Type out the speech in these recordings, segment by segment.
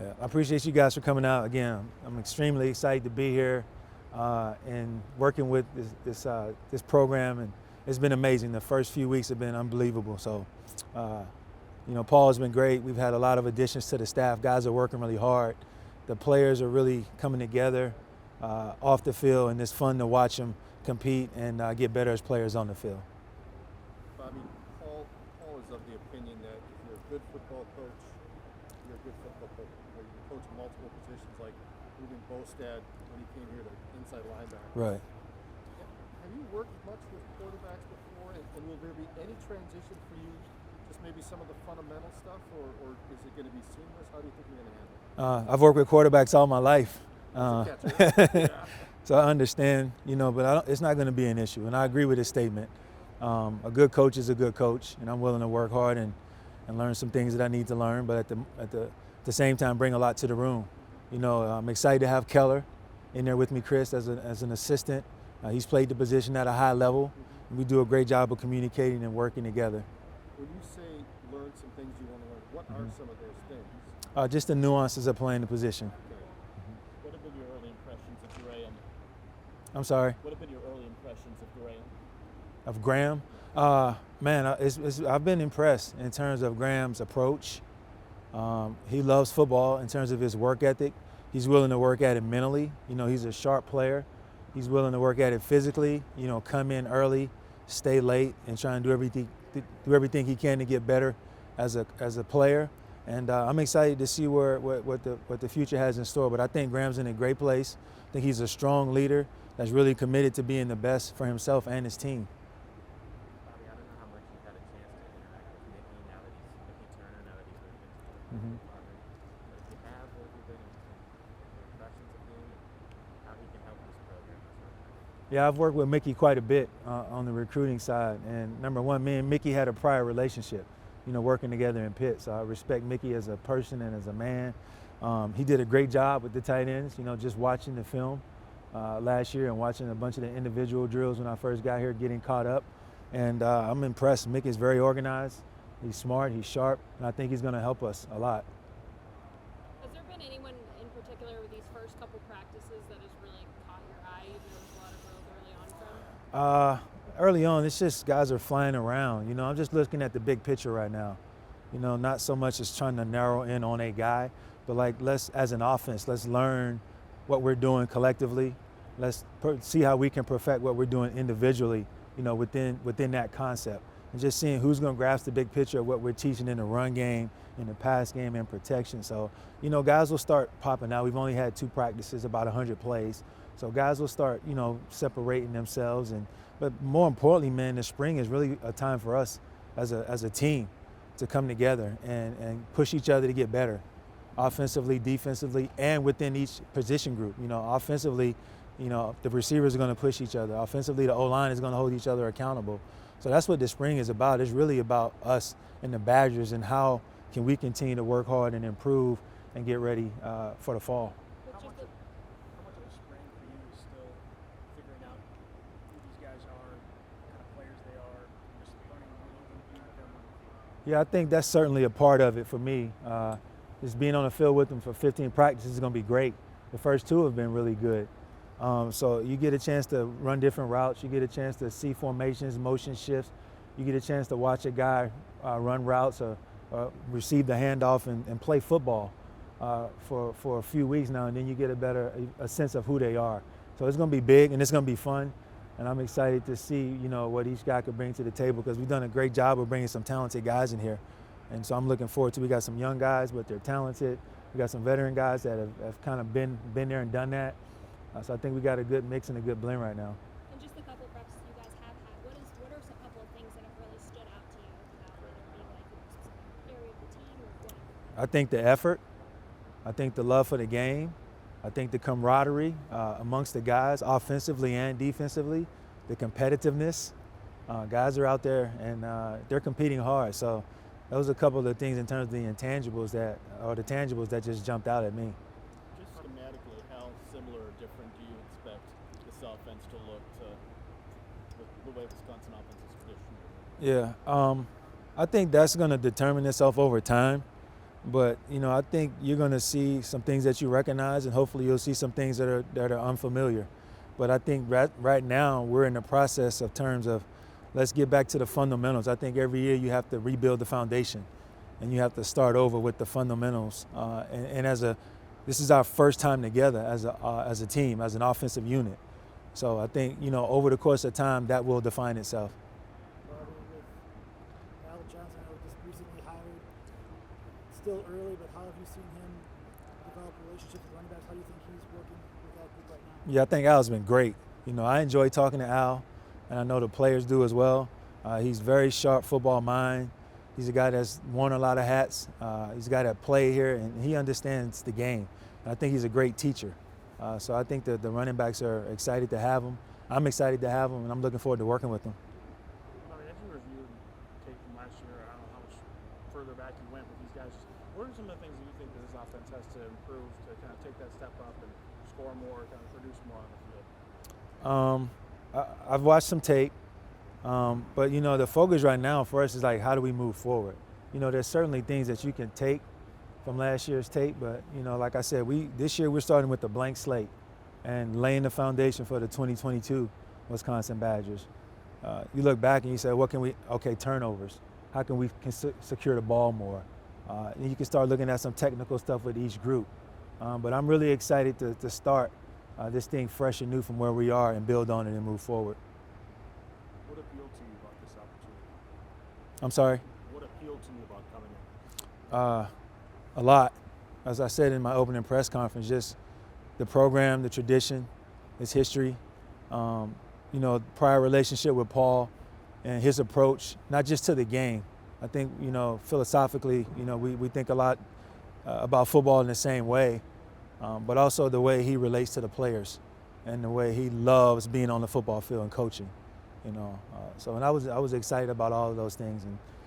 Yeah, I appreciate you guys for coming out. Again, I'm extremely excited to be here and working with this program, and it's been amazing. The first few weeks have been unbelievable. So, Paul has been great. We've had a lot of additions to the staff. Guys are working really hard. The players are really coming together off the field, and it's fun to watch them compete and get better as players on the field. Bobby, Paul is of the opinion that if you're a good football coach, you're a good football coach. Where you can coach multiple positions, like moving Bostad when he came here to inside linebacker. Right. Have you worked much with quarterbacks before, and will there be any transition for you? Just maybe some of the fundamental stuff, or is it going to be seamless? How do you think you're going to handle it? I've worked with quarterbacks all my life. So I understand, but it's not going to be an issue. And I agree with his statement. A good coach is a good coach, and I'm willing to work hard and learn some things that I need to learn, but at the same time bring a lot to the room. I'm excited to have Keller in there with me, Chris, as an assistant. He's played the position at a high level. And we do a great job of communicating and working together. When you say learn some things you want to learn, what are some of those things? Just the nuances of playing the position. Okay. What have been your early impressions of Graham? I'm sorry? What have been your early impressions of Graham? Of Graham? I've been impressed in terms of Graham's approach. He loves football in terms of his work ethic. He's willing to work at it mentally. He's a sharp player. He's willing to work at it physically, come in early, stay late, and try and do everything he can to get better as a player. And I'm excited to see what the future has in store. But I think Graham's in a great place. I think he's a strong leader that's really committed to being the best for himself and his team. Bobby, I don't know how much you've had a chance to interact with Mickey now that he's Mickey Turner, now that he's moved into the department. But if you have, what have you been impressions of him and how he can help this program? Yeah, I've worked with Mickey quite a bit on the recruiting side. And number one, me and Mickey had a prior relationship, working together in Pitt. So I respect Mickey as a person and as a man. He did a great job with the tight ends, just watching the film last year and watching a bunch of the individual drills when I first got here, getting caught up. And I'm impressed. Mickey's very organized. He's smart, he's sharp, and I think he's going to help us a lot. Has there been anyone in particular with these first couple practices that has really caught your eye? There was a lot of drills early on from? Early on, it's just guys are flying around. I'm just looking at the big picture right now. Not so much as trying to narrow in on a guy, but as an offense, let's learn what we're doing collectively. Let's see how we can perfect what we're doing individually, within that concept. And just seeing who's going to grasp the big picture of what we're teaching in the run game, in the pass game, and protection. So, guys will start popping out. We've only had 2 practices, about 100 plays. So guys will start, separating themselves. But more importantly, man, the spring is really a time for us as a team to come together and push each other to get better, offensively, defensively, and within each position group. Offensively, the receivers are going to push each other. Offensively, the O-line is going to hold each other accountable. So that's what the spring is about. It's really about us and the Badgers and how can we continue to work hard and improve and get ready for the fall. How much of a spring for you is still figuring out who these guys are, what kind of players they are, just learning a little bit about them? Yeah, I think that's certainly a part of it for me. Just being on the field with them for 15 practices is going to be great. The first 2 have been really good. So you get a chance to run different routes. You get a chance to see formations, motion shifts. You get a chance to watch a guy run routes or receive the handoff and play football for a few weeks now, and then you get a sense of who they are. So it's going to be big and it's going to be fun, and I'm excited to see what each guy could bring to the table, because we've done a great job of bringing some talented guys in here, and so I'm looking forward to. We got some young guys, but they're talented. We got some veteran guys that have kind of been there and done that. So I think we got a good mix and a good blend right now. And just the couple of practices you guys have had, what are a couple of things that have really stood out to you about whether it be like a specific area of the team or whatever? I think the effort. I think the love for the game. I think the camaraderie amongst the guys, offensively and defensively. The competitiveness. Guys are out there and they're competing hard. So those are a couple of the things in terms of the intangibles the tangibles that just jumped out at me. Just schematically, how similar or different do you expect this offense to look to the way Wisconsin offense is traditionally? Yeah, I think that's going to determine itself over time. But I think you're going to see some things that you recognize, and hopefully you'll see some things that are unfamiliar. But I think right now we're in the process of terms of let's get back to the fundamentals. I think every year you have to rebuild the foundation, and you have to start over with the fundamentals. And this is our first time together as a team, as an offensive unit. So I think over the course of time that will define itself. Bobby, with Al Johnson, who just recently hired, still early, but how have you seen him develop relationships with running backs? How do you think he's working with that group right now? Yeah, I think Al's been great. I enjoy talking to Al, and I know the players do as well. He's very sharp football mind. He's a guy that's worn a lot of hats. He's a guy that played here, and he understands the game. And I think he's a great teacher. So I think that the running backs are excited to have him. I'm excited to have him, and I'm looking forward to working with him. Bobby, as you reviewed tape from last year, I don't know how much further back you went with these guys. What are some of the things that you think that this offense has to improve to kind of take that step up and score more, kind of produce more on the field? I've watched some tape, but the focus right now for us is like, how do we move forward? There's certainly things that you can take from last year's tape, but like I said, this year we're starting with a blank slate and laying the foundation for the 2022 Wisconsin Badgers. You look back and you say, turnovers. How can we secure the ball more? And you can start looking at some technical stuff with each group. But I'm really excited to start this thing fresh and new from where we are and build on it and move forward. What appealed to you about this opportunity? I'm sorry? What appealed to you about coming in? A lot. As I said in my opening press conference, just the program, the tradition, its history, prior relationship with Paul and his approach, not just to the game. I think, philosophically, we think a lot about football in the same way, but also the way he relates to the players and the way he loves being on the football field and coaching, and I was excited about all of those things.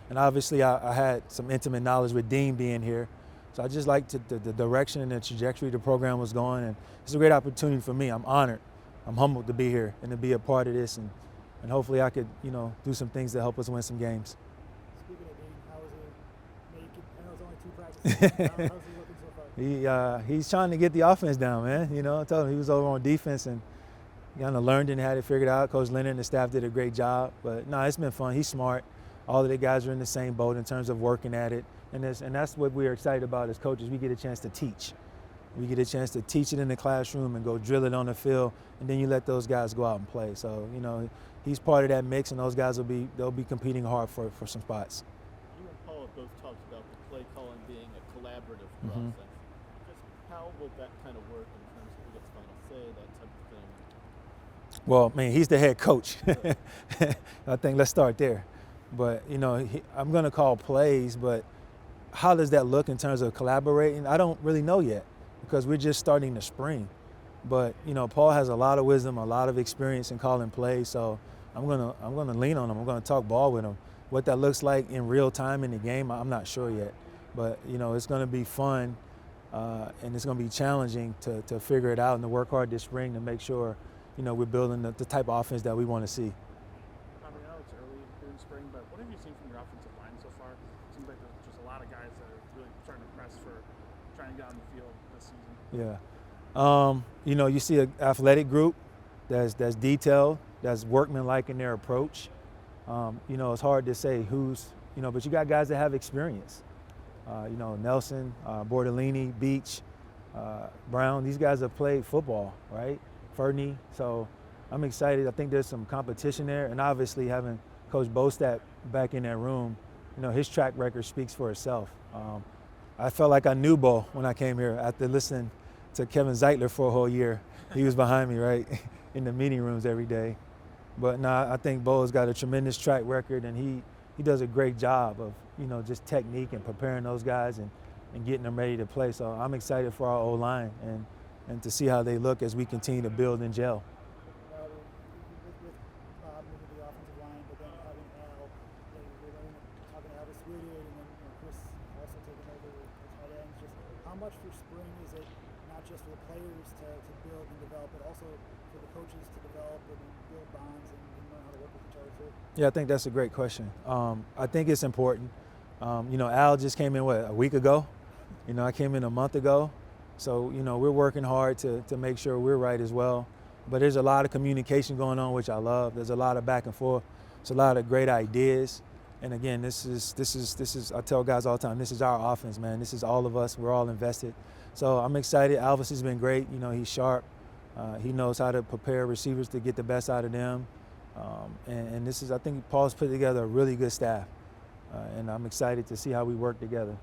And obviously I had some intimate knowledge with Dean being here. So I just liked the direction and the trajectory the program was going, and it's a great opportunity for me. I'm honored. I'm humbled to be here and to be a part of this, and hopefully I could, do some things to help us win some games. Speaking of Dean, how is it? I know it's only 2 practices. How's he looking so far? He's trying to get the offense down, man. I told him he was over on defense and kind of learned and had it figured out. Coach Leonard and the staff did a great job. But, no, it's been fun. He's smart. All of the guys are in the same boat in terms of working at it. And that's what we're excited about as coaches. We get a chance to teach. We get a chance to teach it in the classroom and go drill it on the field, and then you let those guys go out and play. So, he's part of that mix, and those guys they'll be competing hard for some spots. You and Paul have both talked about the play calling being a collaborative process. Just how will that kind of work in terms of who gets final say, that type of thing? Well, man, he's the head coach. I think let's start there. But, I'm going to call plays, but how does that look in terms of collaborating? I don't really know yet because we're just starting the spring. But, Paul has a lot of wisdom, a lot of experience in calling plays, so I'm gonna lean on him. I'm gonna talk ball with him. What that looks like in real time in the game, I'm not sure yet. But, it's gonna be fun and it's gonna be challenging to figure it out and to work hard this spring to make sure, we're building the type of offense that we want to see. I know it's early in spring, but what have you seen from your offensive line so far? It seems like there's just a lot of guys that are really starting to press for trying to get on the field this season. Yeah. You see an athletic group that's detailed, that's workmanlike in their approach. It's hard to say who's, but you got guys that have experience. Nelson, Bordellini, Beach, Brown, these guys have played football, right? Fernie. So I'm excited. I think there's some competition there. And obviously having Coach Bostat back in that room, his track record speaks for itself. I felt like I knew Bo when I came here after listening to Kevin Zeitler for a whole year. He was behind me, right, in the meeting rooms every day. But no, I think Bo's got a tremendous track record, and he does a great job of, just technique and preparing those guys and getting them ready to play. So I'm excited for our O-line and to see how they look as we continue to build and gel. With Bob moving to the offensive line, but then having Al, talking to Albus Woodard, and then Chris also taking over the tight ends. Just how much for spring is it, not just for the players to build and develop, but also for the coaches to develop and build bonds and learn how to work with each other too? Yeah, I think that's a great question. I think it's important. Al just came in, a week ago? You know, I came in a month ago, so you know we're working hard to make sure we're right as well. But there's a lot of communication going on, which I love. There's a lot of back and forth. There's a lot of great ideas. And again, this is I tell guys all the time, this is our offense, man. This is all of us. We're all invested. So I'm excited. Alvis has been great. You know, he's sharp. He knows how to prepare receivers to get the best out of them. And this is, I think Paul's put together a really good staff. And I'm excited to see how we work together.